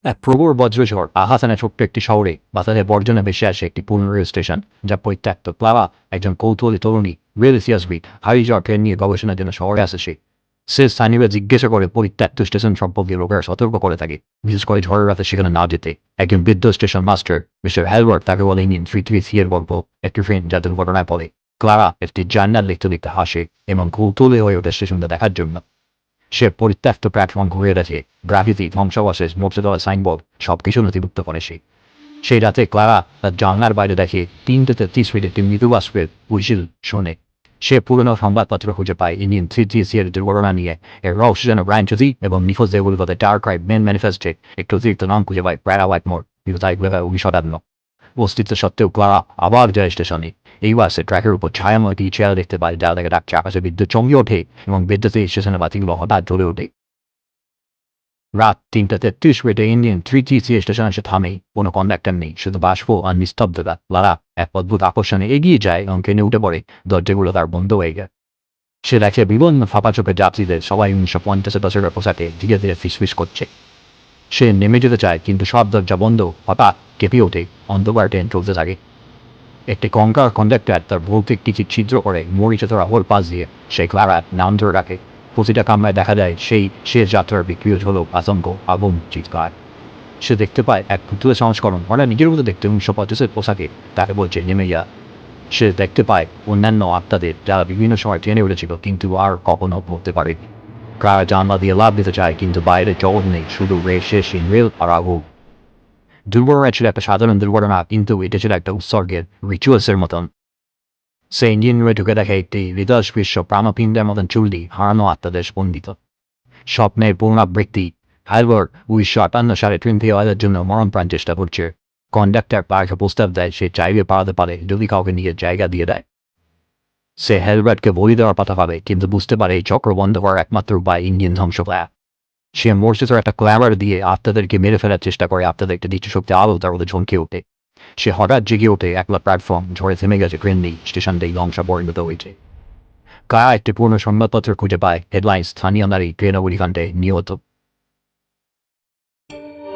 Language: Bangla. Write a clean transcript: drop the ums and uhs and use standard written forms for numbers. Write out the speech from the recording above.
এক প্রবল বজ্রঝড় আহাসানের ছোট্ট একটি শহরে বাতাসে বর্জনে ভেসে আসে একটি পুরনো রেল স্টেশন যা পরিত্যক্ত। ক্লারা, একজন কৌতূহলী তরুণী, রেল ইতিহাসবিদ, হারিয়ে যাওয়া ট্রেন নিয়ে গবেষণার জন্য শহরে আসে সে স্থানীয়রা জিজ্ঞাসা করে পরিত্যক্ত স্টেশন সম্পর্কে লোকেরা সতর্ক করে থাকে, বিশেষ করে ঝড়ের রাতে সেখানে না যেতে। একজন বৃদ্ধ স্টেশন মাস্টার মিস্টার হ্যালওয়ার্ড তাকে বলে ইঞ্জিন 333 এর গল্প, একটি ট্রেন যা দুর্ঘটনায় পড়ে। ক্লারা একটি জার্নাল লিখতে লিখতে হাসে এবং কৌতূহলী হয়ে ওঠে স্টেশনটা দেখার জন্য। সে পরিত্যক্ত প্ল্যাটফর্ম ঘুরে দেখে, গ্রাফিতি, ধ্বংসাবশেষ, মরচে দেওয়া সাইনবোর্ড সবকিছু নথিভুক্ত করে সেই রাতে ক্লারা তার জানলার বাইরে দেখে 3:33 একটি মৃদু বাষ্পের হুইসেল শোনে। সে পুরনো সংবাদপত্র খুঁজে পায় ইন্ডিয়ান 333 এর দুর্ঘটনা নিয়ে, এর রহস্যজনক ব্রাঞ্চতি এবং নিখোঁজ দেহগুলোতে ডার্ক রাইট মেন ম্যানিফেস্টে একটু অতিরিক্ত নাম খুঁজে পায় প্যারা হোয়াইটমোর 1957। অস্তিত্ব সত্ত্বেও ক্লারা আবার যায় স্টেশনে। এইবার সে ট্র্যাকের উপর ছায়াময় একটি চেয়ার দেখতে পায় যা তাকে ডাকছে। আকাশে বিদ্যুৎ চমকে ওঠে এবং বিদ্যুতে স্টেশনের বাতিগুলো হঠাৎ জ্বলে ওঠে। রাত 3:33 ইন্ডিয়ান 333 স্টেশন এসে থামে। কোনো কন্ডাক্টর নেই, শুধু বাষ্প আর নিস্তব্ধতা। লারা এক অদ্ভুত আকর্ষণে এগিয়ে যায় এবং ট্রেনে উঠে পড়ে। দরজাগুলো তার বন্ধ হয়ে যায়। সে দেখে বিভিন্ন ফাঁপা চোখে যাত্রীদের, সবাই 1950-এর দশকের পোশাকে ধীরে ধীরে ফিসফিস করছে। সে নেমে যেতে চায়, কিন্তু সব দরজা বন্ধ। হঠাৎ কেঁপে ওঠে। অন্ধকার ট্রেন চলতে থাকে। একটি কঙ্কাল কন্ডাক্টর তার ভৌতিক টিকিট ছিদ্র করে মরিচে ধরা হোল পাশ দিয়ে সে ক্লারার নাম ধরে রাখে। প্রতিটা কামরায় দেখা যায় সেই শেষ যাত্রার বিক্রিয় হল আতঙ্ক, আগুন, চিৎকার। সে দেখতে পায় এক ভুতুরে সংস্করণ, ওরা নিজের মতো দেখতে 1950-এর পোশাকে, তাকে বলছে নেমে যা। সে দেখতে পায় অন্যান্য আত্মাদের যারা বিভিন্ন সময় ট্রেনে উঠেছিল কিন্তু আর কখনো পড়তে পারে। ক্লারা জানলা দিয়ে লাভ দিতে চায়, কিন্তু বাইরে জগৎ নেই, শুধু শেষ রেল আর আগুন। দুর্ঘটনা ছিল একটা সাধারণ দুর্ঘটনা, কিন্তু এটা ছিল একটা উৎসর্গের, রিচুয়ালসের মতন। সে ইঞ্জিন রুমে ঢুকে দেখে একটি হৃদয়স্পৃশ্য প্রাণপিণ্ডের মতন চুল্লি হারানো আত্মাদের স্পন্দিত। স্বপ্নের পুনরাবৃত্তি। হ্যালওয়ার্ড 1958 সালে ট্রেন থেকে আলাদার জন্য মরণপ্রাণ চেষ্টা করছে। কন্ডাক্টর তাকে প্রস্তাব দেয় সে চাইলে পালাতে পারে যদি কাউকে নিজের জায়গা দিয়ে দেয়। সে হ্যালওয়ার্ডকে বলি দেওয়ার কথা ভাবে, কিন্তু বুঝতে পারে এই চক্র বন্ধ করার একমাত্র উপায় ইঞ্জিন ধ্বংস করা। সে মোর্সেসের একটা ক্ল্যামার দিয়ে আত্মাদেরকে মেরে ফেলার চেষ্টা করে। আত্মাদের একটা দৃষ্টিশক্তি আলো তার মধ্যে ঝমকে ওঠে। সে হঠাৎ জেগে ওঠে। একলা প্ল্যাটফর্ম, ঝড়ে থেমে গেছে, ট্রেন নেই, স্টেশনটাই ধ্বংসা পরিণত হয়েছে। কারা একটি পুরনো সংবাদপত্র খুঁজে পায়। হেডলাইন: স্থানীয় নারী ট্রেন অগ্নিকাণ্ডে নিহত।